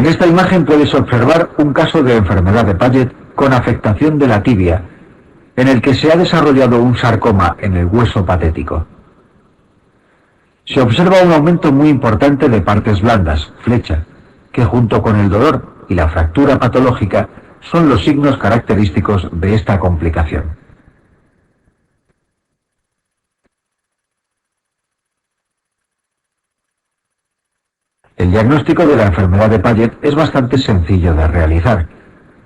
En esta imagen puedes observar un caso de enfermedad de Paget con afectación de la tibia, en el que se ha desarrollado un sarcoma en el hueso patético. Se observa un aumento muy importante de partes blandas, flecha, que junto con el dolor y la fractura patológica son los signos característicos de esta complicación. El diagnóstico de la enfermedad de Paget es bastante sencillo de realizar.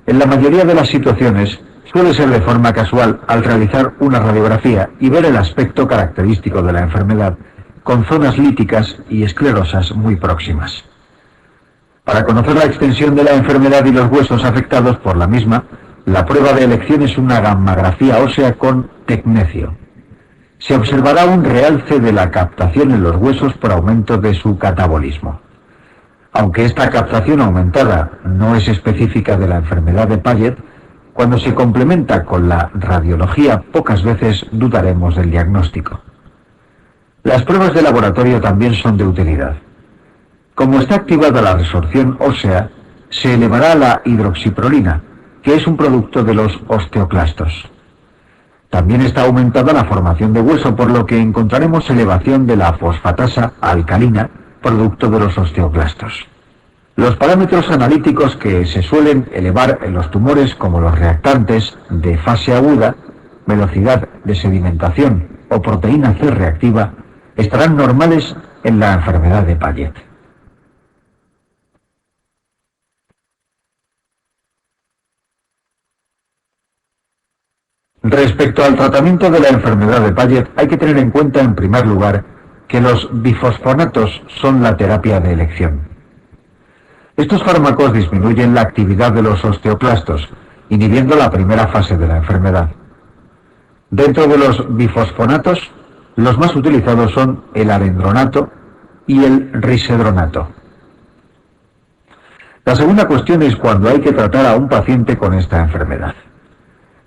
En la mayoría de las situaciones suele ser de forma casual al realizar una radiografía y ver el aspecto característico de la enfermedad con zonas líticas y esclerosas muy próximas. Para conocer la extensión de la enfermedad y los huesos afectados por la misma, la prueba de elección es una gammagrafía ósea con tecnecio. Se observará un realce de la captación en los huesos por aumento de su catabolismo. Aunque esta captación aumentada no es específica de la enfermedad de Paget, cuando se complementa con la radiología pocas veces dudaremos del diagnóstico. Las pruebas de laboratorio también son de utilidad. Como está activada la resorción ósea, se elevará la hidroxiprolina, que es un producto de los osteoclastos. También está aumentada la formación de hueso, por lo que encontraremos elevación de la fosfatasa alcalina, producto de los osteoclastos. Los parámetros analíticos que se suelen elevar en los tumores, como los reactantes de fase aguda, velocidad de sedimentación o proteína C reactiva, estarán normales en la enfermedad de Paget. Respecto al tratamiento de la enfermedad de Paget, hay que tener en cuenta en primer lugar que los bifosfonatos son la terapia de elección. Estos fármacos disminuyen la actividad de los osteoclastos, inhibiendo la primera fase de la enfermedad. Dentro de los bifosfonatos, los más utilizados son el alendronato y el risedronato. La segunda cuestión es cuando hay que tratar a un paciente con esta enfermedad.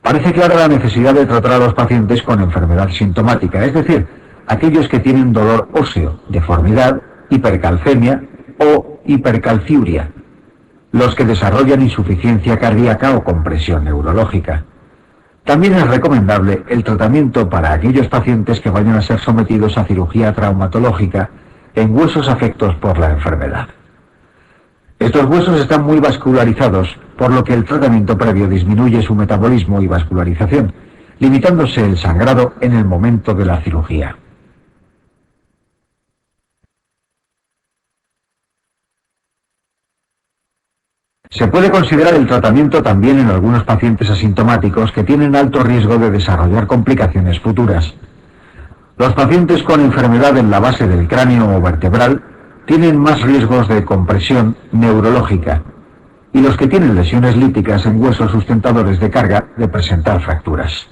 Parece clara la necesidad de tratar a los pacientes con enfermedad sintomática, es decir, aquellos que tienen dolor óseo, deformidad, hipercalcemia o hipercalciuria, los que desarrollan insuficiencia cardíaca o compresión neurológica. También es recomendable el tratamiento para aquellos pacientes que vayan a ser sometidos a cirugía traumatológica en huesos afectos por la enfermedad. Estos huesos están muy vascularizados, por lo que el tratamiento previo disminuye su metabolismo y vascularización, limitándose el sangrado en el momento de la cirugía. Se puede considerar el tratamiento también en algunos pacientes asintomáticos que tienen alto riesgo de desarrollar complicaciones futuras. Los pacientes con enfermedad en la base del cráneo o vertebral tienen más riesgos de compresión neurológica y los que tienen lesiones líticas en huesos sustentadores de carga de presentar fracturas.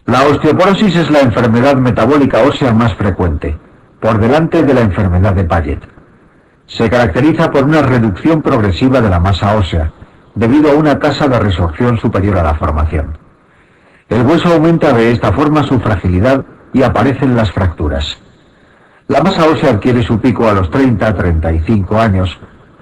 La osteoporosis es la enfermedad metabólica ósea más frecuente, por delante de la enfermedad de Paget. Se caracteriza por una reducción progresiva de la masa ósea, debido a una tasa de resorción superior a la formación. El hueso aumenta de esta forma su fragilidad y aparecen las fracturas. La masa ósea adquiere su pico a los 30-35 años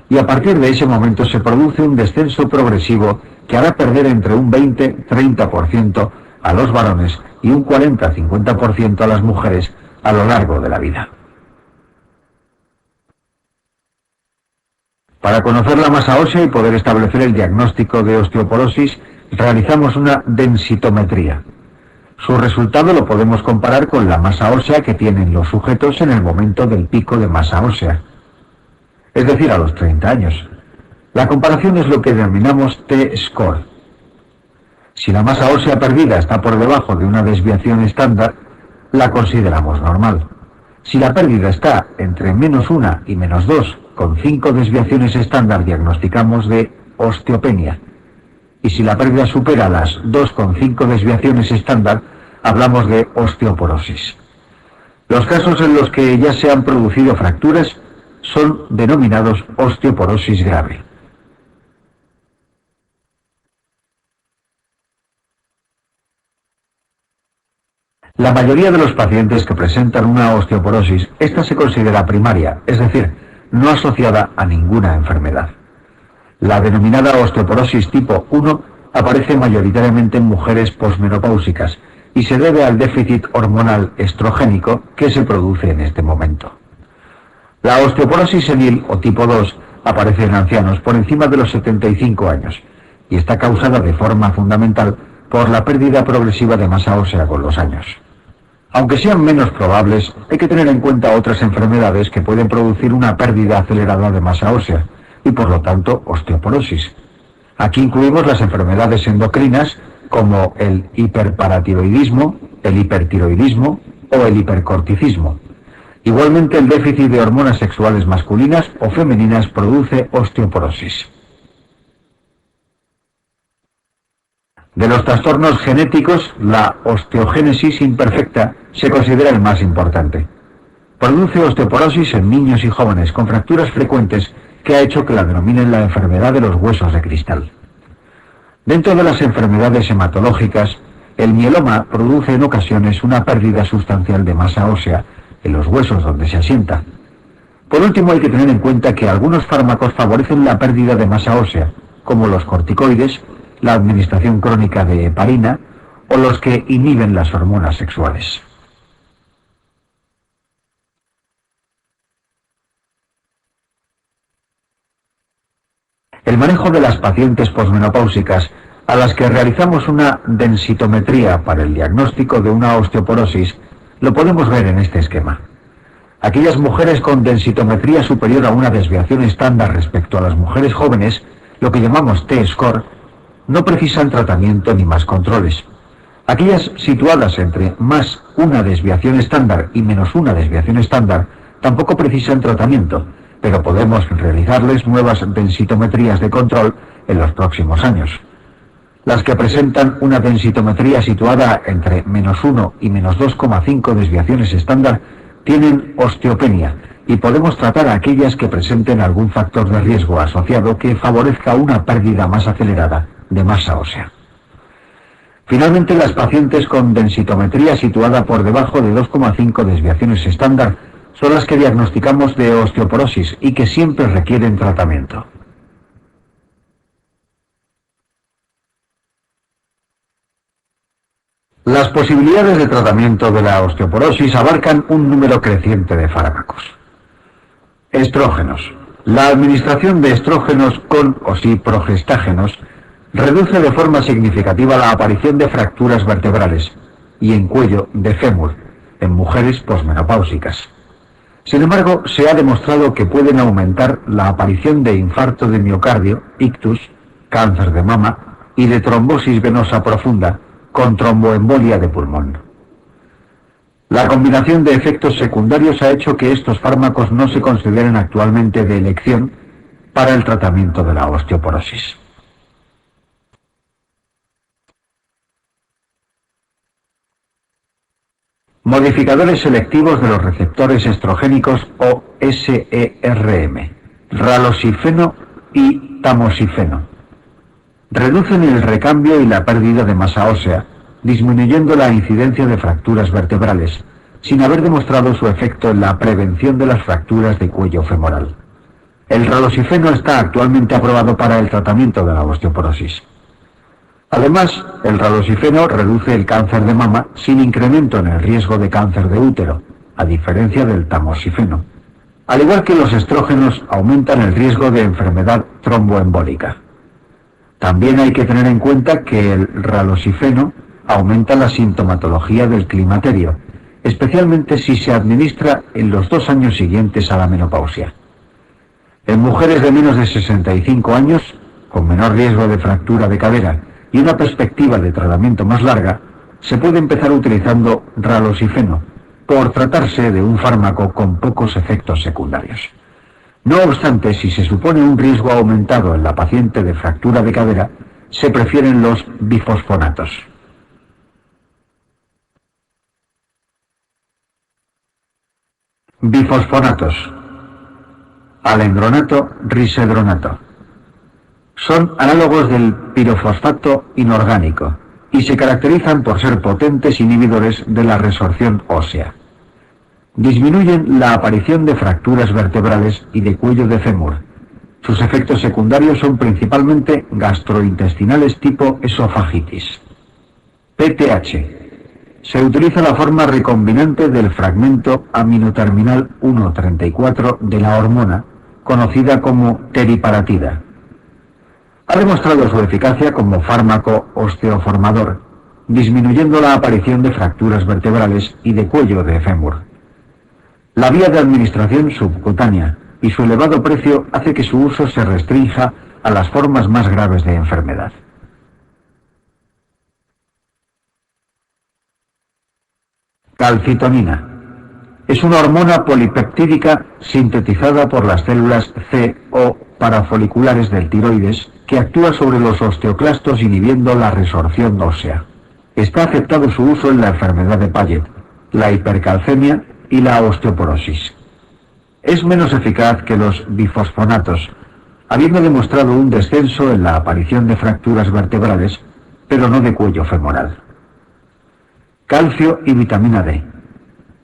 y a partir de ese momento se produce un descenso progresivo que hará perder entre un 20-30% a los varones y un 40-50% a las mujeres a lo largo de la vida. Para conocer la masa ósea y poder establecer el diagnóstico de osteoporosis, realizamos una densitometría. Su resultado lo podemos comparar con la masa ósea que tienen los sujetos en el momento del pico de masa ósea, es decir, a los 30 años. La comparación es lo que denominamos T-score. Si la masa ósea perdida está por debajo de una desviación estándar, la consideramos normal. Si la pérdida está entre -1 y -2, con 5 desviaciones estándar, diagnosticamos de osteopenia. Y si la pérdida supera las 2,5 desviaciones estándar, hablamos de osteoporosis. Los casos en los que ya se han producido fracturas son denominados osteoporosis grave. La mayoría de los pacientes que presentan una osteoporosis, esta se considera primaria, es decir, no asociada a ninguna enfermedad. La denominada osteoporosis tipo 1 aparece mayoritariamente en mujeres posmenopáusicas y se debe al déficit hormonal estrogénico que se produce en este momento. La osteoporosis senil o tipo 2 aparece en ancianos por encima de los 75 años y está causada de forma fundamental por la pérdida progresiva de masa ósea con los años. Aunque sean menos probables, hay que tener en cuenta otras enfermedades que pueden producir una pérdida acelerada de masa ósea y por lo tanto osteoporosis. Aquí incluimos las enfermedades endocrinas como el hiperparatiroidismo, el hipertiroidismo o el hipercorticismo. Igualmente, el déficit de hormonas sexuales masculinas o femeninas produce osteoporosis. De los trastornos genéticos, la osteogénesis imperfecta se considera el más importante. Produce osteoporosis en niños y jóvenes con fracturas frecuentes que ha hecho que la denominen la enfermedad de los huesos de cristal. Dentro de las enfermedades hematológicas, el mieloma produce en ocasiones una pérdida sustancial de masa ósea en los huesos donde se asienta. Por último, hay que tener en cuenta que algunos fármacos favorecen la pérdida de masa ósea, como los corticoides, la administración crónica de heparina o los que inhiben las hormonas sexuales. El manejo de las pacientes posmenopáusicas a las que realizamos una densitometría para el diagnóstico de una osteoporosis lo podemos ver en este esquema. Aquellas mujeres con densitometría superior a una desviación estándar respecto a las mujeres jóvenes, lo que llamamos T-score, no precisan tratamiento ni más controles. Aquellas situadas entre más una desviación estándar y menos una desviación estándar tampoco precisan tratamiento, pero podemos realizarles nuevas densitometrías de control en los próximos años. Las que presentan una densitometría situada entre -1 y -2,5 desviaciones estándar tienen osteopenia y podemos tratar a aquellas que presenten algún factor de riesgo asociado que favorezca una pérdida más acelerada de masa ósea. Finalmente, las pacientes con densitometría situada por debajo de 2,5 desviaciones estándar son las que diagnosticamos de osteoporosis y que siempre requieren tratamiento. Las posibilidades de tratamiento de la osteoporosis abarcan un número creciente de fármacos. Estrógenos. La administración de estrógenos con o sin progestágenos reduce de forma significativa la aparición de fracturas vertebrales y en cuello de fémur en mujeres posmenopáusicas. Sin embargo, se ha demostrado que pueden aumentar la aparición de infarto de miocardio, ictus, cáncer de mama y de trombosis venosa profunda con tromboembolia de pulmón. La combinación de efectos secundarios ha hecho que estos fármacos no se consideren actualmente de elección para el tratamiento de la osteoporosis. Modificadores selectivos de los receptores estrogénicos o SERM, ralosifeno y tamoxifeno. Reducen el recambio y la pérdida de masa ósea, disminuyendo la incidencia de fracturas vertebrales, sin haber demostrado su efecto en la prevención de las fracturas de cuello femoral. El ralosifeno está actualmente aprobado para el tratamiento de la osteoporosis. Además, el ralosifeno reduce el cáncer de mama sin incremento en el riesgo de cáncer de útero, a diferencia del tamoxifeno. Al igual que los estrógenos, aumentan el riesgo de enfermedad tromboembólica. También hay que tener en cuenta que el ralosifeno aumenta la sintomatología del climaterio, especialmente si se administra en los 2 años siguientes a la menopausia. En mujeres de menos de 65 años, con menor riesgo de fractura de cadera y una perspectiva de tratamiento más larga, se puede empezar utilizando ralosifeno, por tratarse de un fármaco con pocos efectos secundarios. No obstante, si se supone un riesgo aumentado en la paciente de fractura de cadera, se prefieren los bifosfonatos. Bifosfonatos. Alendronato, risedronato. Son análogos del pirofosfato inorgánico, y se caracterizan por ser potentes inhibidores de la resorción ósea. Disminuyen la aparición de fracturas vertebrales y de cuello de fémur. Sus efectos secundarios son principalmente gastrointestinales tipo esofagitis. PTH. Se utiliza la forma recombinante del fragmento aminoterminal 1,34 de la hormona, conocida como teriparatida. Ha demostrado su eficacia como fármaco osteoformador, disminuyendo la aparición de fracturas vertebrales y de cuello de fémur. La vía de administración subcutánea y su elevado precio hace que su uso se restrinja a las formas más graves de enfermedad. Calcitonina. Es una hormona polipeptídica sintetizada por las células C o parafoliculares del tiroides que actúa sobre los osteoclastos inhibiendo la resorción ósea. Está aceptado su uso en la enfermedad de Paget, la hipercalcemia y la osteoporosis. Es menos eficaz que los bifosfonatos, habiendo demostrado un descenso en la aparición de fracturas vertebrales, pero no de cuello femoral. Calcio y vitamina D.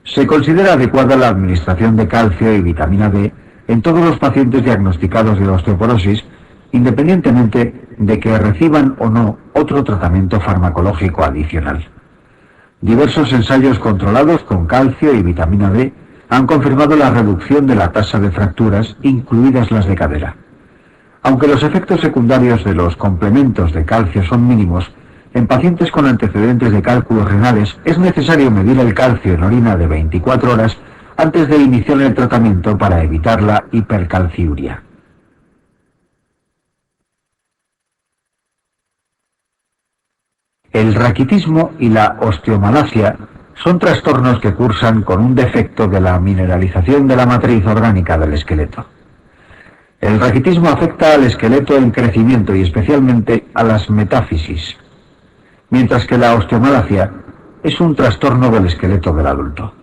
Se considera adecuada la administración de calcio y vitamina D en todos los pacientes diagnosticados de osteoporosis, independientemente de que reciban o no otro tratamiento farmacológico adicional. Diversos ensayos controlados con calcio y vitamina D han confirmado la reducción de la tasa de fracturas, incluidas las de cadera. Aunque los efectos secundarios de los complementos de calcio son mínimos, en pacientes con antecedentes de cálculos renales es necesario medir el calcio en orina de 24 horas antes de iniciar el tratamiento para evitar la hipercalciuria. El raquitismo y la osteomalacia son trastornos que cursan con un defecto de la mineralización de la matriz orgánica del esqueleto. El raquitismo afecta al esqueleto en crecimiento y especialmente a las metáfisis, mientras que la osteomalacia es un trastorno del esqueleto del adulto.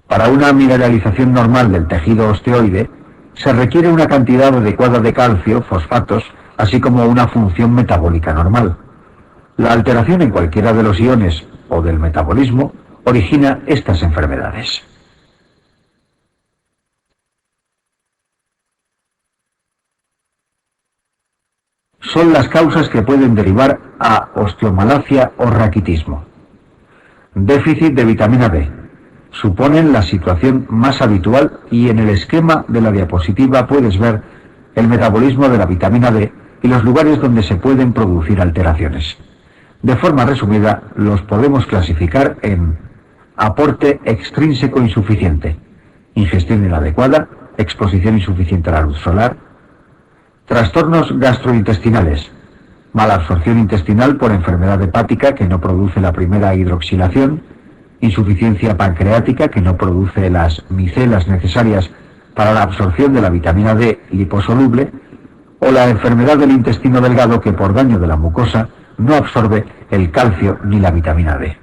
Para una mineralización normal del tejido osteoide, se requiere una cantidad adecuada de calcio, fosfatos, así como una función metabólica normal. La alteración en cualquiera de los iones o del metabolismo origina estas enfermedades. Son las causas que pueden derivar a osteomalacia o raquitismo. Déficit de vitamina D. Suponen la situación más habitual y en el esquema de la diapositiva puedes ver el metabolismo de la vitamina D y los lugares donde se pueden producir alteraciones. De forma resumida, los podemos clasificar en aporte extrínseco insuficiente, ingestión inadecuada, exposición insuficiente a la luz solar, trastornos gastrointestinales, malabsorción intestinal por enfermedad hepática que no produce la primera hidroxilación, insuficiencia pancreática que no produce las micelas necesarias para la absorción de la vitamina D liposoluble, o la enfermedad del intestino delgado que por daño de la mucosa no absorbe el calcio ni la vitamina D.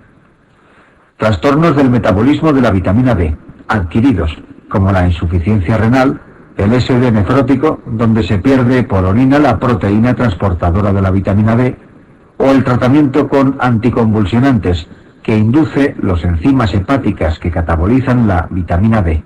Trastornos del metabolismo de la vitamina D, adquiridos, como la insuficiencia renal, el SD nefrótico, donde se pierde por orina la proteína transportadora de la vitamina D, o el tratamiento con anticonvulsionantes, que induce las enzimas hepáticas que catabolizan la vitamina D.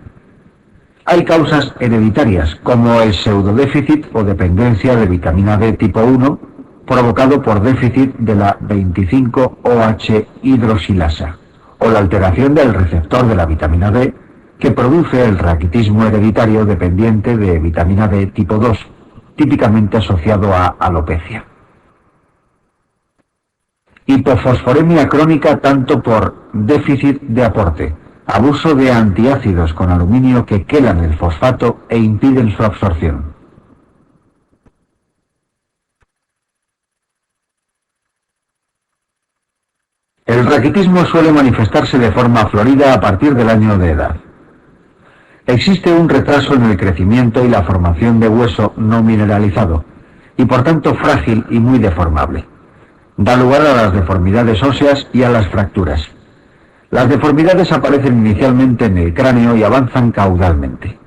Hay causas hereditarias, como el pseudodéficit o dependencia de vitamina D tipo 1, provocado por déficit de la 25-OH hidroxilasa, o la alteración del receptor de la vitamina D, que produce el raquitismo hereditario dependiente de vitamina D tipo 2, típicamente asociado a alopecia. Hipofosforemia crónica tanto por déficit de aporte, abuso de antiácidos con aluminio que quelan el fosfato e impiden su absorción. El raquitismo suele manifestarse de forma florida a partir del año de edad. Existe un retraso en el crecimiento y la formación de hueso no mineralizado, y por tanto frágil y muy deformable. Da lugar a las deformidades óseas y a las fracturas. Las deformidades aparecen inicialmente en el cráneo y avanzan caudalmente.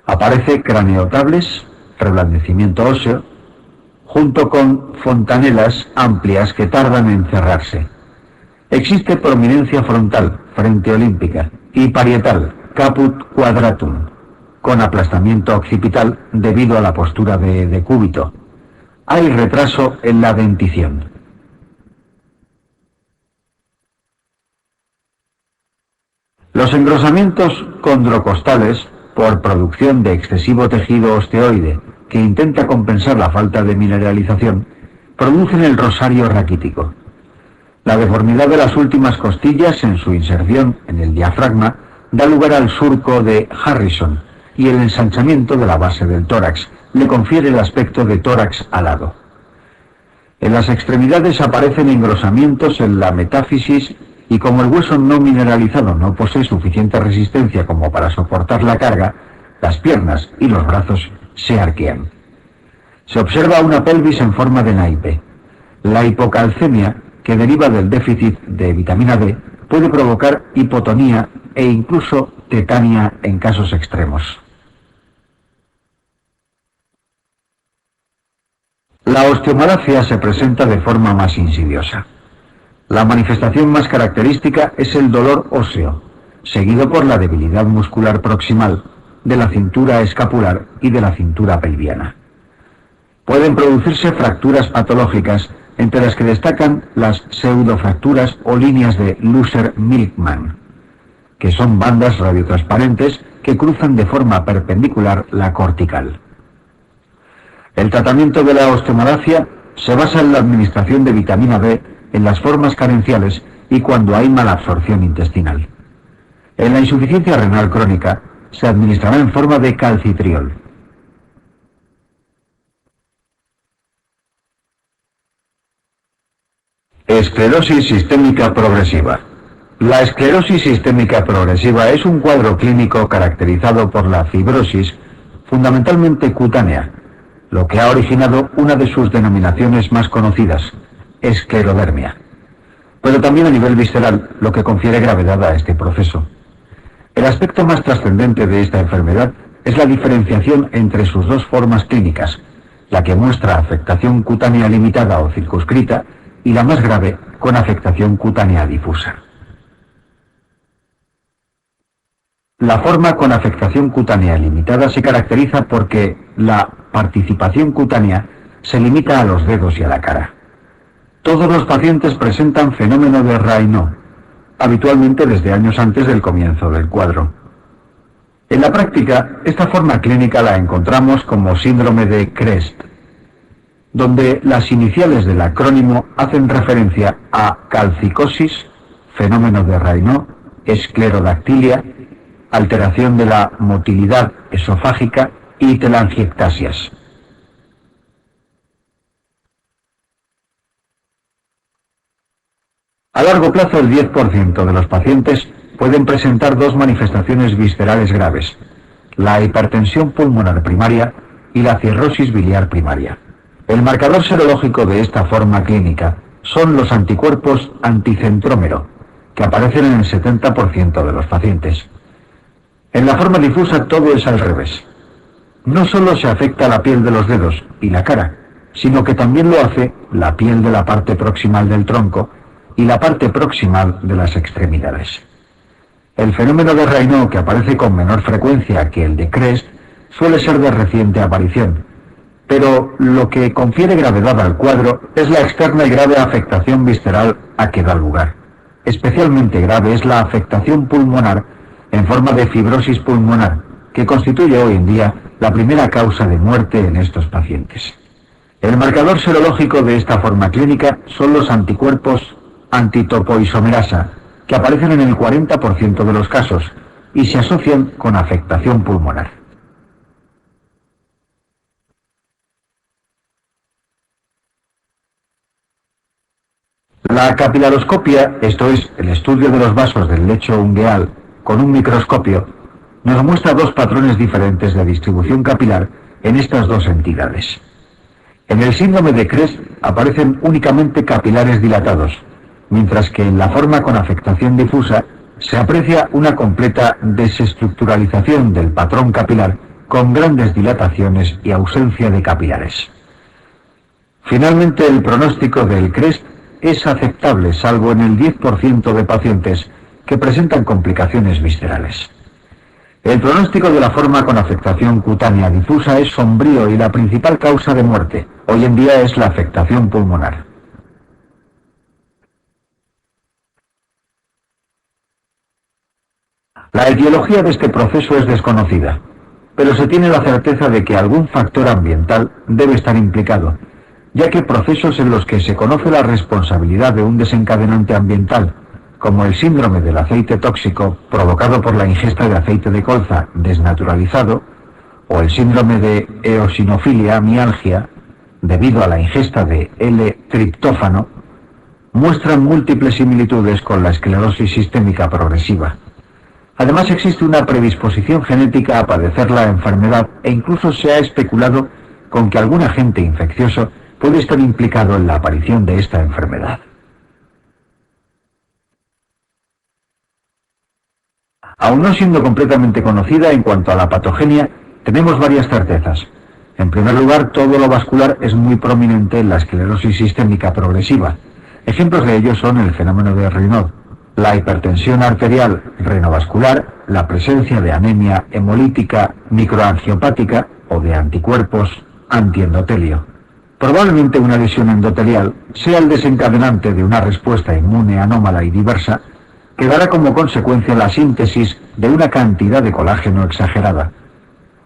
Aparece craneotables, reblandecimiento óseo, junto con fontanelas amplias que tardan en cerrarse. Existe prominencia frontal, frente olímpica, y parietal, caput quadratum, con aplastamiento occipital debido a la postura de decúbito. Hay retraso en la dentición. Los engrosamientos condrocostales, por producción de excesivo tejido osteoide que intenta compensar la falta de mineralización, producen el rosario raquítico. La deformidad de las últimas costillas en su inserción en el diafragma da lugar al surco de Harrison, y el ensanchamiento de la base del tórax le confiere el aspecto de tórax alado. En las extremidades aparecen engrosamientos en la metáfisis y como el hueso no mineralizado no posee suficiente resistencia como para soportar la carga, las piernas y los brazos se arquean. Se observa una pelvis en forma de naipe. La hipocalcemia, que deriva del déficit de vitamina D, puede provocar hipotonía e incluso tetania en casos extremos. La osteomalacia se presenta de forma más insidiosa. La manifestación más característica es el dolor óseo, seguido por la debilidad muscular proximal, de la cintura escapular y de la cintura pelviana. Pueden producirse fracturas patológicas, entre las que destacan las pseudofracturas o líneas de Lusser-Milkman, que son bandas radiotransparentes que cruzan de forma perpendicular la cortical. El tratamiento de la osteomalacia se basa en la administración de vitamina B en las formas carenciales y cuando hay malabsorción intestinal. En la insuficiencia renal crónica se administrará en forma de calcitriol. Esclerosis sistémica progresiva. La esclerosis sistémica progresiva es un cuadro clínico caracterizado por la fibrosis, fundamentalmente cutánea, lo que ha originado una de sus denominaciones más conocidas, esclerodermia, pero también a nivel visceral, lo que confiere gravedad a este proceso. El aspecto más trascendente de esta enfermedad es la diferenciación entre sus dos formas clínicas, la que muestra afectación cutánea limitada o circunscrita y la más grave con afectación cutánea difusa. La forma con afectación cutánea limitada se caracteriza porque la participación cutánea se limita a los dedos y a la cara. Todos los pacientes presentan fenómeno de Raynaud, habitualmente desde años antes del comienzo del cuadro. En la práctica, esta forma clínica la encontramos como síndrome de Crest, donde las iniciales del acrónimo hacen referencia a calcicosis, fenómeno de Raynaud, esclerodactilia, alteración de la motilidad esofágica y telangiectasias. A largo plazo, el 10% de los pacientes pueden presentar dos manifestaciones viscerales graves, la hipertensión pulmonar primaria y la cirrosis biliar primaria. El marcador serológico de esta forma clínica son los anticuerpos anticentrómero, que aparecen en el 70% de los pacientes. En la forma difusa todo es al revés. No solo se afecta la piel de los dedos y la cara, sino que también lo hace la piel de la parte proximal del tronco y la parte proximal de las extremidades. El fenómeno de Raynaud, que aparece con menor frecuencia que el de Crest, suele ser de reciente aparición, pero lo que confiere gravedad al cuadro es la externa y grave afectación visceral a que da lugar. Especialmente grave es la afectación pulmonar en forma de fibrosis pulmonar, que constituye hoy en día la primera causa de muerte en estos pacientes. El marcador serológico de esta forma clínica son los anticuerpos antitopoisomerasa, que aparecen en el 40% de los casos y se asocian con afectación pulmonar. La capilaroscopia, esto es, el estudio de los vasos del lecho ungueal con un microscopio, nos muestra dos patrones diferentes de distribución capilar en estas dos entidades. En el síndrome de Crest aparecen únicamente capilares dilatados, mientras que en la forma con afectación difusa se aprecia una completa desestructuralización del patrón capilar con grandes dilataciones y ausencia de capilares. Finalmente, el pronóstico del CREST es aceptable, salvo en el 10% de pacientes que presentan complicaciones viscerales. El pronóstico de la forma con afectación cutánea difusa es sombrío y la principal causa de muerte hoy en día es la afectación pulmonar. La etiología de este proceso es desconocida, pero se tiene la certeza de que algún factor ambiental debe estar implicado, ya que procesos en los que se conoce la responsabilidad de un desencadenante ambiental, como el síndrome del aceite tóxico provocado por la ingesta de aceite de colza desnaturalizado, o el síndrome de eosinofilia mialgia, debido a la ingesta de L-triptófano, muestran múltiples similitudes con la esclerosis sistémica progresiva. Además, existe una predisposición genética a padecer la enfermedad e incluso se ha especulado con que algún agente infeccioso puede estar implicado en la aparición de esta enfermedad. Aún no siendo completamente conocida en cuanto a la patogenia, tenemos varias certezas. En primer lugar, todo lo vascular es muy prominente en la esclerosis sistémica progresiva. Ejemplos de ello son el fenómeno de Raynaud, la hipertensión arterial renovascular, la presencia de anemia hemolítica microangiopática o de anticuerpos antiendotelio. Probablemente una lesión endotelial sea el desencadenante de una respuesta inmune anómala y diversa que dará como consecuencia la síntesis de una cantidad de colágeno exagerada,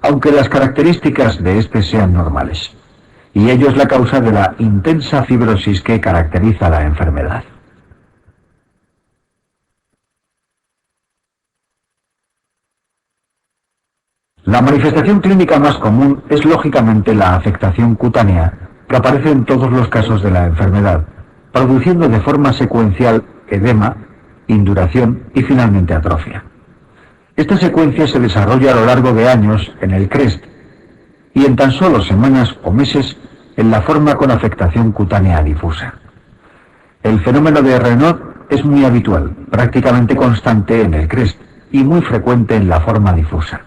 aunque las características de este sean normales. Y ello es la causa de la intensa fibrosis que caracteriza la enfermedad. La manifestación clínica más común es lógicamente la afectación cutánea, que aparece en todos los casos de la enfermedad, produciendo de forma secuencial edema, induración y finalmente atrofia. Esta secuencia se desarrolla a lo largo de años en el CREST y en tan solo semanas o meses en la forma con afectación cutánea difusa. El fenómeno de Raynaud es muy habitual, prácticamente constante en el CREST y muy frecuente en la forma difusa.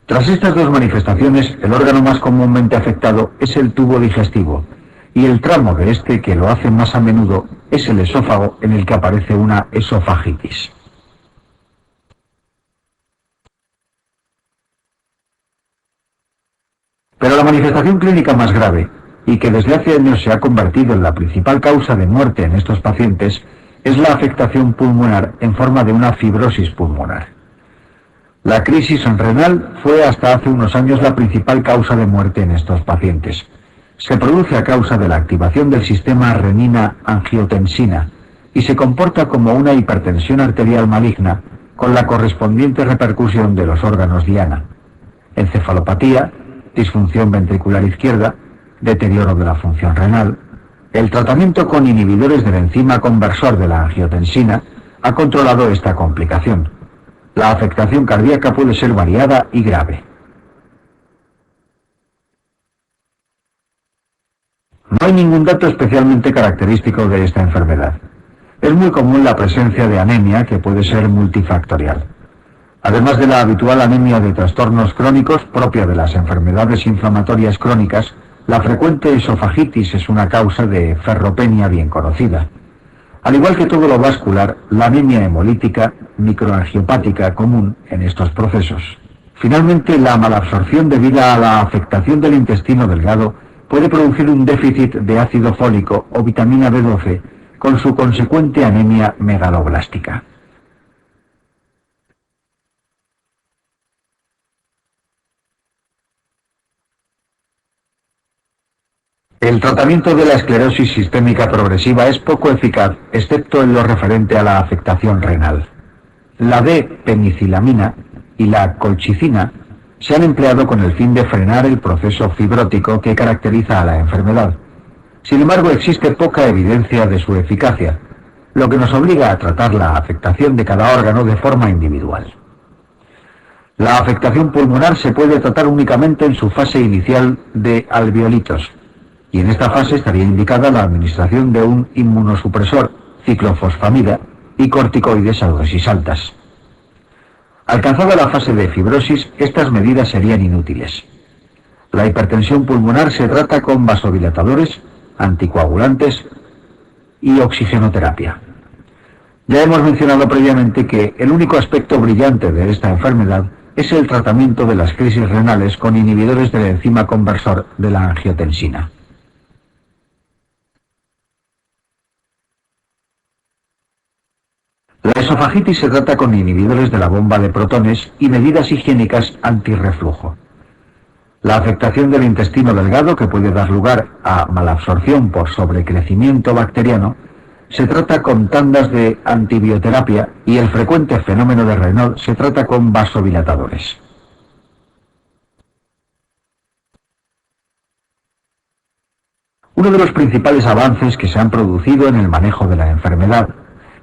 Tras estas dos manifestaciones, el órgano más comúnmente afectado es el tubo digestivo, y el tramo de este que lo hace más a menudo es el esófago, en el que aparece una esofagitis. Pero la manifestación clínica más grave, y que desde hace años se ha convertido en la principal causa de muerte en estos pacientes, es la afectación pulmonar en forma de una fibrosis pulmonar. La crisis renal fue hasta hace unos años la principal causa de muerte en estos pacientes. Se produce a causa de la activación del sistema renina-angiotensina y se comporta como una hipertensión arterial maligna con la correspondiente repercusión de los órganos diana: encefalopatía, disfunción ventricular izquierda, deterioro de la función renal. El tratamiento con inhibidores del enzima conversor de la angiotensina ha controlado esta complicación. La afectación cardíaca puede ser variada y grave. No hay ningún dato especialmente característico de esta enfermedad. Es muy común la presencia de anemia, que puede ser multifactorial. Además de la habitual anemia de trastornos crónicos propia de las enfermedades inflamatorias crónicas, la frecuente esofagitis es una causa de ferropenia bien conocida. Al igual que todo lo vascular, la anemia hemolítica microangiopática común en estos procesos. Finalmente, la malabsorción debida a la afectación del intestino delgado puede producir un déficit de ácido fólico o vitamina B12 con su consecuente anemia megaloblástica. El tratamiento de la esclerosis sistémica progresiva es poco eficaz, excepto en lo referente a la afectación renal. La D-penicilamina y la colchicina se han empleado con el fin de frenar el proceso fibrótico que caracteriza a la enfermedad. Sin embargo, existe poca evidencia de su eficacia, lo que nos obliga a tratar la afectación de cada órgano de forma individual. La afectación pulmonar se puede tratar únicamente en su fase inicial de alveolitos, y en esta fase estaría indicada la administración de un inmunosupresor, ciclofosfamida, y corticoides a dosis altas. Alcanzada la fase de fibrosis, estas medidas serían inútiles. La hipertensión pulmonar se trata con vasodilatadores, anticoagulantes y oxigenoterapia. Ya hemos mencionado previamente que el único aspecto brillante de esta enfermedad es el tratamiento de las crisis renales con inhibidores de la enzima conversor de la angiotensina. La esofagitis se trata con inhibidores de la bomba de protones y medidas higiénicas antirreflujo. La afectación del intestino delgado, que puede dar lugar a malabsorción por sobrecrecimiento bacteriano, se trata con tandas de antibioterapia y el frecuente fenómeno de Raynaud se trata con vasodilatadores. Uno de los principales avances que se han producido en el manejo de la enfermedad,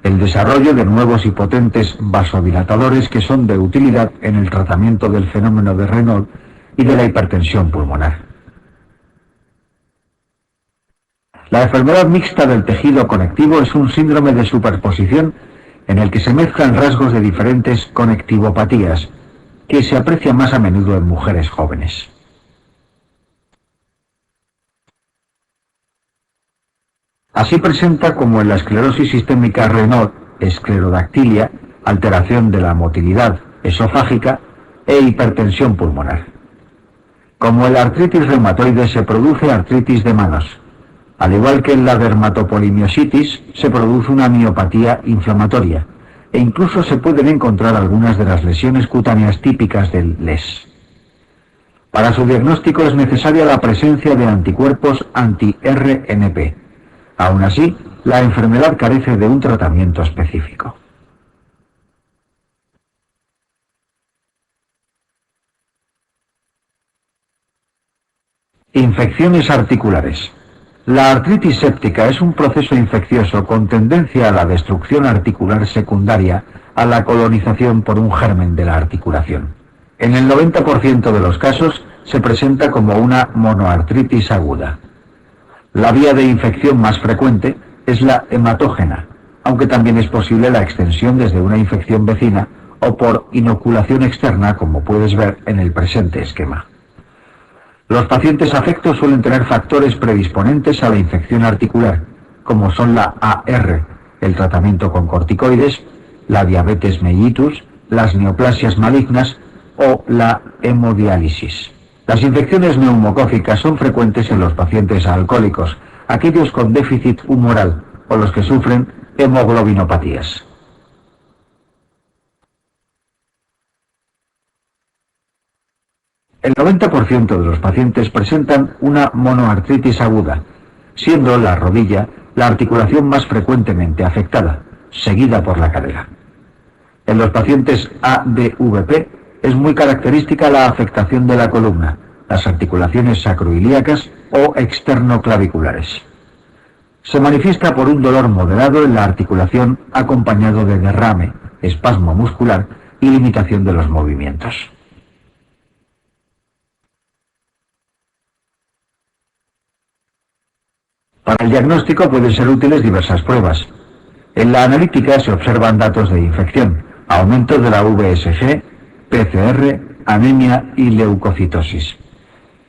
el desarrollo de nuevos y potentes vasodilatadores que son de utilidad en el tratamiento del fenómeno de Raynaud y de la hipertensión pulmonar. La enfermedad mixta del tejido conectivo es un síndrome de superposición en el que se mezclan rasgos de diferentes conectivopatías que se aprecian más a menudo en mujeres jóvenes. Así presenta, como en la esclerosis sistémica Raynaud, esclerodactilia, alteración de la motilidad esofágica e hipertensión pulmonar. Como en la artritis reumatoide se produce artritis de manos. Al igual que en la dermatopolimiositis, se produce una miopatía inflamatoria e incluso se pueden encontrar algunas de las lesiones cutáneas típicas del LES. Para su diagnóstico es necesaria la presencia de anticuerpos anti-RNP. Aún así, la enfermedad carece de un tratamiento específico. Infecciones articulares. La artritis séptica es un proceso infeccioso con tendencia a la destrucción articular secundaria a la colonización por un germen de la articulación. En el 90% de los casos se presenta como una monoartritis aguda. La vía de infección más frecuente es la hematógena, aunque también es posible la extensión desde una infección vecina o por inoculación externa, como puedes ver en el presente esquema. Los pacientes afectos suelen tener factores predisponentes a la infección articular, como son la AR, el tratamiento con corticoides, la diabetes mellitus, las neoplasias malignas o la hemodiálisis. Las infecciones neumocócicas son frecuentes en los pacientes alcohólicos, aquellos con déficit humoral o los que sufren hemoglobinopatías. El 90% de los pacientes presentan una monoartritis aguda, siendo la rodilla la articulación más frecuentemente afectada, seguida por la cadera. En los pacientes ADVP es muy característica la afectación de la columna, las articulaciones sacroilíacas o externoclaviculares. Se manifiesta por un dolor moderado en la articulación acompañado de derrame, espasmo muscular y limitación de los movimientos. Para el diagnóstico pueden ser útiles diversas pruebas. En la analítica se observan datos de infección, aumento de la VSG, PCR, anemia y leucocitosis.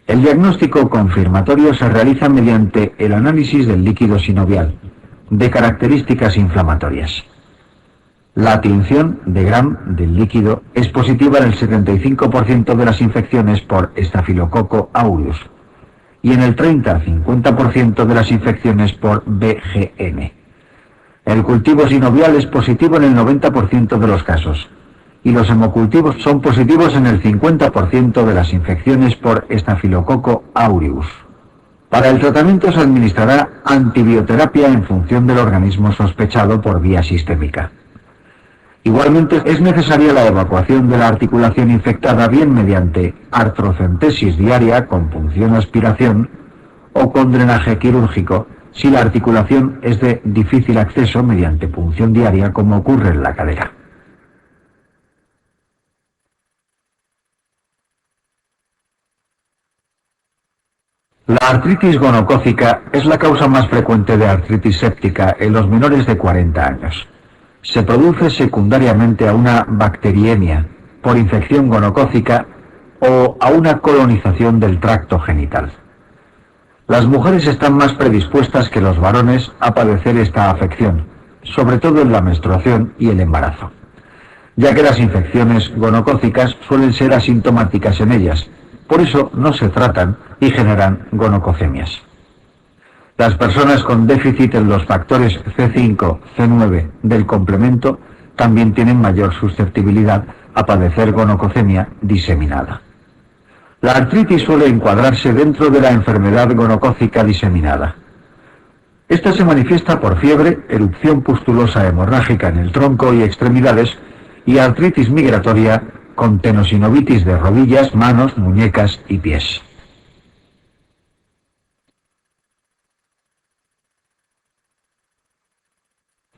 El diagnóstico confirmatorio se realiza mediante el análisis del líquido sinovial, de características inflamatorias. La tinción de Gram del líquido es positiva en el 75% de las infecciones por Staphylococcus aureus y en el 30-50% de las infecciones por BGN. El cultivo sinovial es positivo en el 90% de los casos, y los hemocultivos son positivos en el 50% de las infecciones por Staphylococcus aureus. Para el tratamiento se administrará antibioterapia en función del organismo sospechado por vía sistémica. Igualmente es necesaria la evacuación de la articulación infectada bien mediante artrocentesis diaria con punción-aspiración o con drenaje quirúrgico si la articulación es de difícil acceso mediante punción diaria como ocurre en la cadera. La artritis gonocócica es la causa más frecuente de artritis séptica en los menores de 40 años. Se produce secundariamente a una bacteriemia por infección gonocócica o a una colonización del tracto genital. Las mujeres están más predispuestas que los varones a padecer esta afección, sobre todo en la menstruación y el embarazo, ya que las infecciones gonocócicas suelen ser asintomáticas en ellas, por eso no se tratan y generan gonococemias. Las personas con déficit en los factores C5, C9 del complemento también tienen mayor susceptibilidad a padecer gonococemia diseminada. La artritis suele encuadrarse dentro de la enfermedad gonocócica diseminada. Esta se manifiesta por fiebre, erupción pustulosa hemorrágica en el tronco y extremidades y artritis migratoria con tenosinovitis de rodillas, manos, muñecas y pies.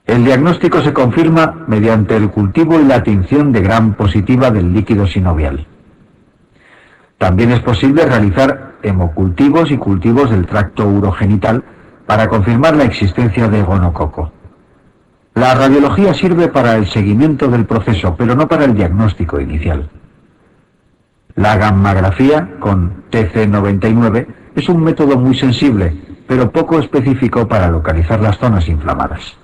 El diagnóstico se confirma mediante el cultivo y la tinción de gram positiva del líquido sinovial. También es posible realizar hemocultivos y cultivos del tracto urogenital para confirmar la existencia de gonococo. La radiología sirve para el seguimiento del proceso, pero no para el diagnóstico inicial. La gammagrafía con TC99 es un método muy sensible, pero poco específico para localizar las zonas inflamadas.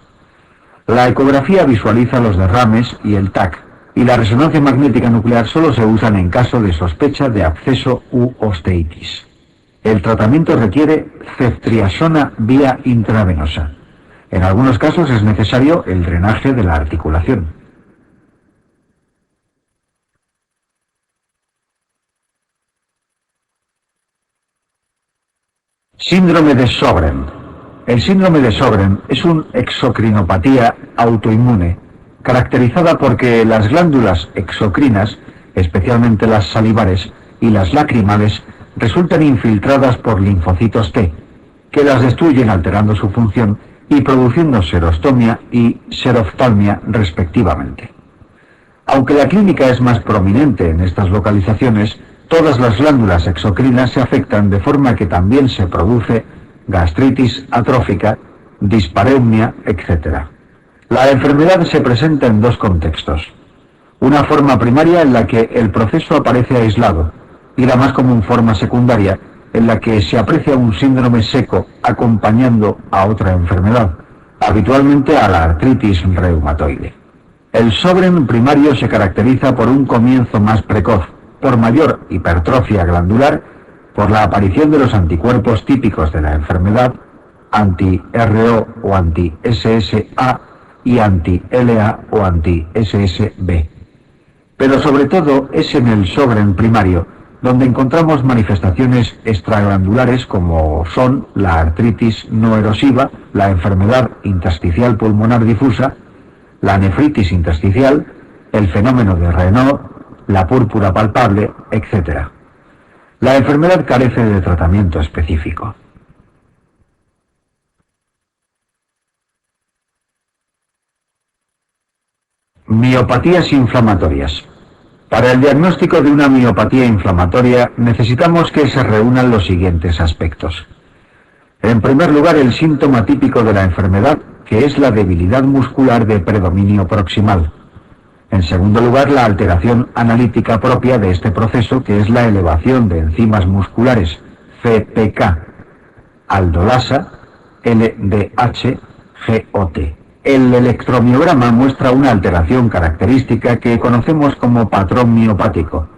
La ecografía visualiza los derrames y el TAC, y la resonancia magnética nuclear solo se usan en caso de sospecha de absceso u osteitis. El tratamiento requiere ceftriaxona vía intravenosa. En algunos casos es necesario el drenaje de la articulación. Síndrome de Sjögren. El síndrome de Sjögren es una exocrinopatía autoinmune caracterizada porque las glándulas exocrinas, especialmente las salivares y las lacrimales, resultan infiltradas por linfocitos T, que las destruyen alterando su función y produciendo serostomia y seroftalmia respectivamente. Aunque la clínica es más prominente en estas localizaciones, todas las glándulas exocrinas se afectan de forma que también se produce gastritis atrófica, dispareunia, etc. La enfermedad se presenta en dos contextos. Una forma primaria en la que el proceso aparece aislado y la más común forma secundaria en la que se aprecia un síndrome seco acompañando a otra enfermedad, habitualmente a la artritis reumatoide. El Sjögren primario se caracteriza por un comienzo más precoz, por mayor hipertrofia glandular, por la aparición de los anticuerpos típicos de la enfermedad, anti-RO o anti-SSA y anti-LA o anti-SSB. Pero sobre todo es en el Sjögren primario donde encontramos manifestaciones extraglandulares como son la artritis no erosiva, la enfermedad intersticial pulmonar difusa, la nefritis intersticial, el fenómeno de Raynaud, la púrpura palpable, etc. La enfermedad carece de tratamiento específico. Miopatías inflamatorias. Para el diagnóstico de una miopatía inflamatoria necesitamos que se reúnan los siguientes aspectos. En primer lugar, el síntoma típico de la enfermedad, que es la debilidad muscular de predominio proximal. En segundo lugar, la alteración analítica propia de este proceso, que es la elevación de enzimas musculares, CPK, aldolasa, LDH, GOT. El electromiograma muestra una alteración característica que conocemos como patrón miopático,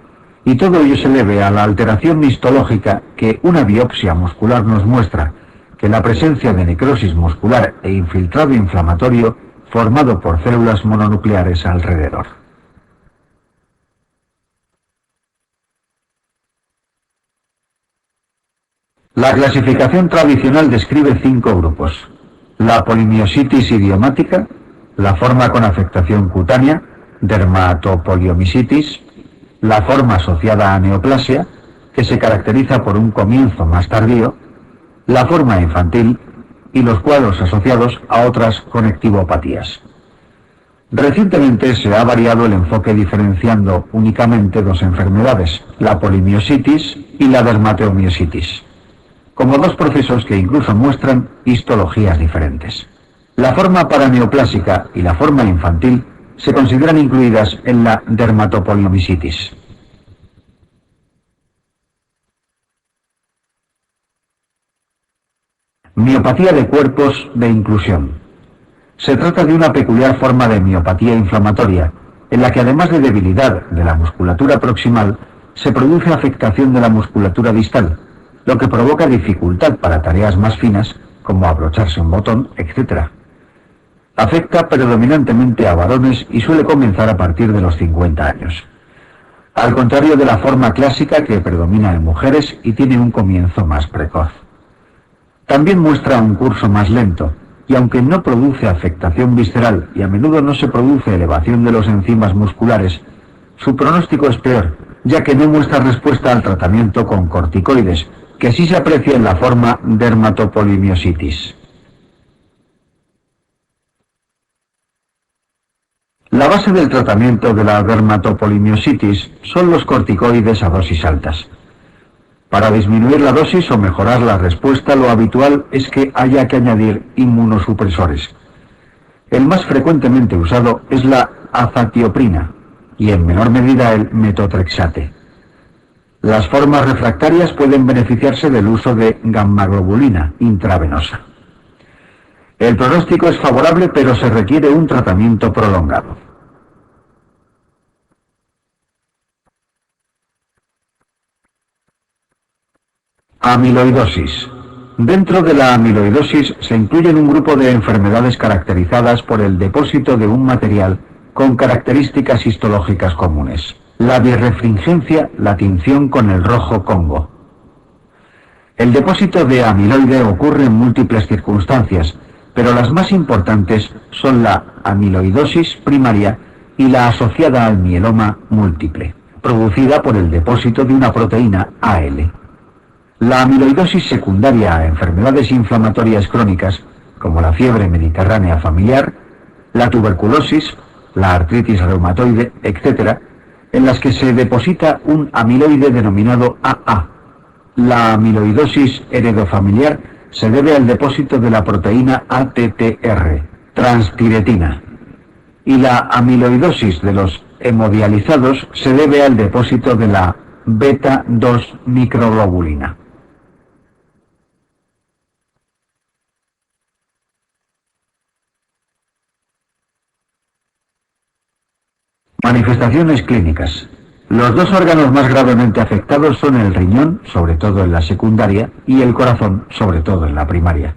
y todo ello se debe a la alteración histológica que una biopsia muscular nos muestra, que la presencia de necrosis muscular e infiltrado inflamatorio formado por células mononucleares alrededor. La clasificación tradicional describe 5 grupos: la polimiositis idiomática, la forma con afectación cutánea, dermatopoliomisitis, la forma asociada a neoplasia, que se caracteriza por un comienzo más tardío, la forma infantil y los cuadros asociados a otras conectivopatías. Recientemente se ha variado el enfoque diferenciando únicamente dos enfermedades, la polimiositis y la dermatomiositis, como dos procesos que incluso muestran histologías diferentes. La forma paraneoplásica y la forma infantil se consideran incluidas en la dermatopoliomisitis. Miopatía de cuerpos de inclusión. Se trata de una peculiar forma de miopatía inflamatoria, en la que además de debilidad de la musculatura proximal, se produce afectación de la musculatura distal, lo que provoca dificultad para tareas más finas, como abrocharse un botón, etc. Afecta predominantemente a varones y suele comenzar a partir de los 50 años. Al contrario de la forma clásica que predomina en mujeres y tiene un comienzo más precoz. También muestra un curso más lento, y aunque no produce afectación visceral y a menudo no se produce elevación de los enzimas musculares, su pronóstico es peor, ya que no muestra respuesta al tratamiento con corticoides, que sí se aprecia en la forma dermatopolimiositis. La base del tratamiento de la dermatopolimiositis son los corticoides a dosis altas. Para disminuir la dosis o mejorar la respuesta, lo habitual es que haya que añadir inmunosupresores. El más frecuentemente usado es la azatioprina y en menor medida el metotrexate. Las formas refractarias pueden beneficiarse del uso de gammaglobulina intravenosa. El pronóstico es favorable, pero se requiere un tratamiento prolongado. Amiloidosis. Dentro de la amiloidosis se incluyen un grupo de enfermedades caracterizadas por el depósito de un material con características histológicas comunes. La birrefringencia, la tinción con el rojo Congo. El depósito de amiloide ocurre en múltiples circunstancias, pero las más importantes son la amiloidosis primaria y la asociada al mieloma múltiple, producida por el depósito de una proteína AL. La amiloidosis secundaria a enfermedades inflamatorias crónicas, como la fiebre mediterránea familiar, la tuberculosis, la artritis reumatoide, etc., en las que se deposita un amiloide denominado AA. La amiloidosis heredofamiliar se debe al depósito de la proteína ATTR, transtiretina, y la amiloidosis de los hemodializados se debe al depósito de la beta-2 microglobulina. Manifestaciones clínicas. Los dos órganos más gravemente afectados son el riñón, sobre todo en la secundaria, y el corazón, sobre todo en la primaria.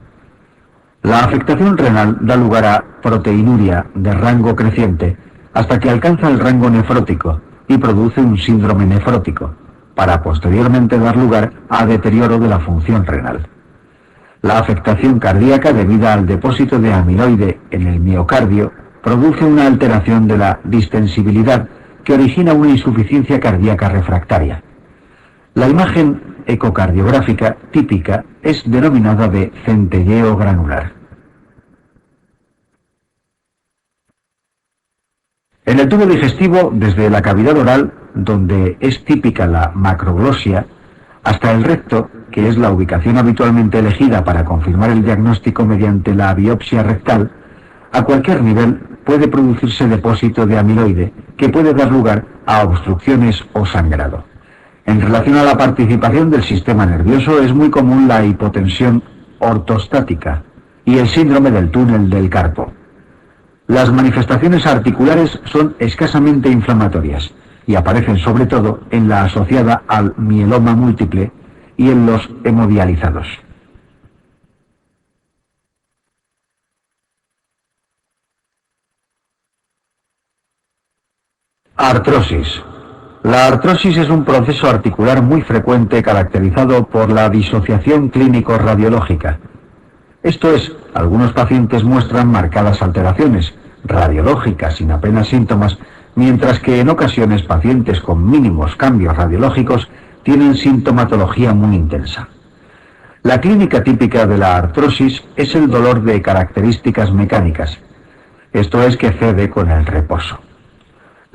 La afectación renal da lugar a proteinuria de rango creciente hasta que alcanza el rango nefrótico y produce un síndrome nefrótico, para posteriormente dar lugar a deterioro de la función renal. La afectación cardíaca debida al depósito de amiloide en el miocardio produce una alteración de la distensibilidad que origina una insuficiencia cardíaca refractaria. La imagen ecocardiográfica típica es denominada de centelleo granular. En el tubo digestivo, desde la cavidad oral, donde es típica la macroglosia, hasta el recto, que es la ubicación habitualmente elegida para confirmar el diagnóstico mediante la biopsia rectal, a cualquier nivel puede producirse depósito de amiloide, que puede dar lugar a obstrucciones o sangrado. En relación a la participación del sistema nervioso, es muy común la hipotensión ortostática y el síndrome del túnel del carpo. Las manifestaciones articulares son escasamente inflamatorias y aparecen sobre todo en la asociada al mieloma múltiple y en los hemodializados. Artrosis. La artrosis es un proceso articular muy frecuente caracterizado por la disociación clínico-radiológica. Esto es, algunos pacientes muestran marcadas alteraciones radiológicas sin apenas síntomas, mientras que en ocasiones pacientes con mínimos cambios radiológicos tienen sintomatología muy intensa. La clínica típica de la artrosis es el dolor de características mecánicas, esto es que cede con el reposo.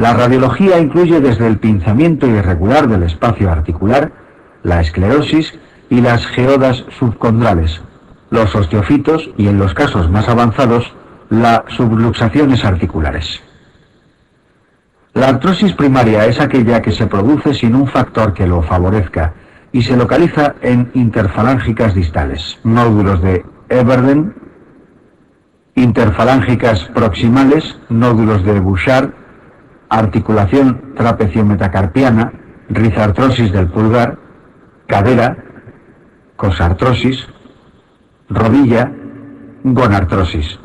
La radiología incluye desde el pinzamiento irregular del espacio articular, la esclerosis y las geodas subcondrales, los osteofitos y, en los casos más avanzados, las subluxaciones articulares. La artrosis primaria es aquella que se produce sin un factor que lo favorezca y se localiza en interfalángicas distales, nódulos de Everden, interfalángicas proximales, nódulos de Bouchard, articulación trapecio-metacarpiana, rizartrosis del pulgar, cadera, cosartrosis, rodilla, gonartrosis.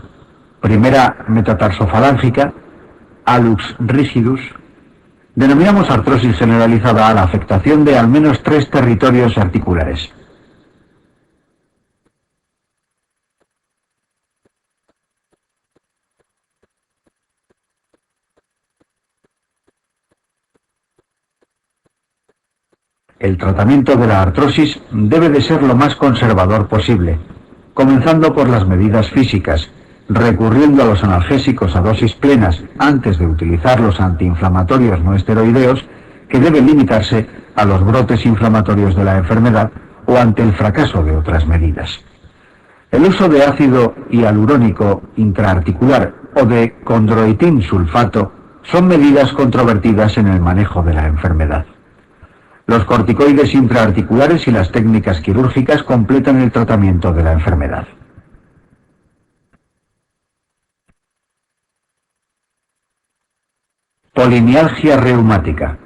Primera metatarsofalángica, hallux rigidus. Denominamos artrosis generalizada a la afectación de al menos 3 territorios articulares. El tratamiento de la artrosis debe de ser lo más conservador posible, comenzando por las medidas físicas, recurriendo a los analgésicos a dosis plenas antes de utilizar los antiinflamatorios no esteroideos, que deben limitarse a los brotes inflamatorios de la enfermedad o ante el fracaso de otras medidas. El uso de ácido hialurónico intraarticular o de condroitin sulfato son medidas controvertidas en el manejo de la enfermedad. Los corticoides intraarticulares y las técnicas quirúrgicas completan el tratamiento de la enfermedad. Polimialgia reumática.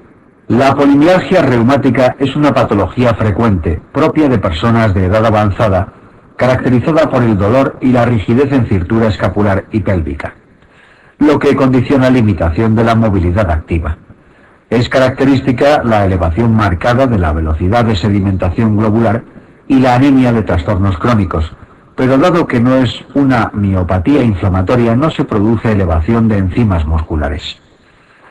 La polimialgia reumática es una patología frecuente, propia de personas de edad avanzada, caracterizada por el dolor y la rigidez en cintura escapular y pélvica, lo que condiciona limitación de la movilidad activa. Es característica la elevación marcada de la velocidad de sedimentación globular y la anemia de trastornos crónicos, pero dado que no es una miopatía inflamatoria, no se produce elevación de enzimas musculares.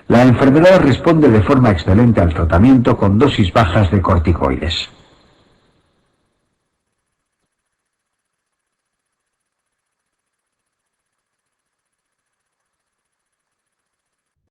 La enfermedad responde de forma excelente al tratamiento con dosis bajas de corticoides.